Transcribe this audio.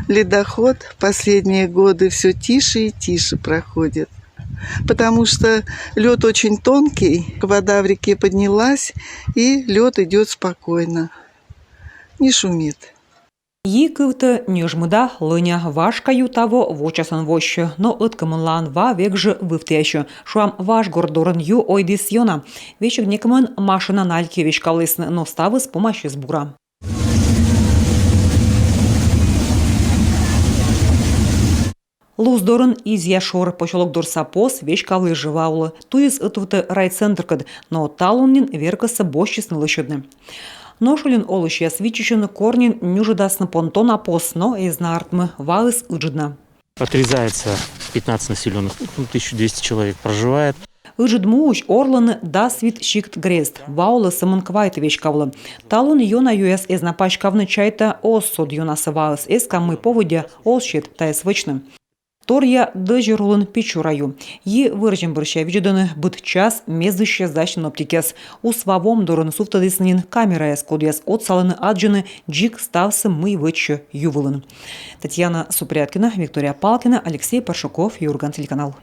ледоход последние годы все тише и тише проходит. Потому что лед очень тонкий, вода в реке поднялась, и лед идет спокойно, не шумит. Йикывты нежмыда лыня вашкаю того вочасан вощу, но ыткамынлан ва векжы вывтящу. Шуам ваш гордорын ю ойдис йона. Вечек некамын машина нальки вещкалысны, но ставы с помощью сбура. Луздорын из яшор почелок дорсапос вещкалы живаулы. Туис ытывты райцентркад, но талуннин веркасы бощисны лышыдны. Ношулин олыща свичищен корнин нюжидасны понтон апос, но из нартмы валыс ыджидна. Отрезается 15 населенных, 1200 человек проживает. Ыжидмуч орланы дасвит щикт грест, ваулы саманквайты вещкавлы. Талун йона юэс из напачкавны чайта оссод юнасы валыс, из камы поводя олщит та свычны. Торья дежурулын печураю. Yi выржем борща виджеданы быт час мездыще зачнын оптикес. Усвавом дорын суфтадыснин камера эскодьяс отсалыны аджины джик ставсы мы вычу ювылын. Татьяна Супряткина, Виктория Палкина, Алексей Паршуков, Юрган, телеканал.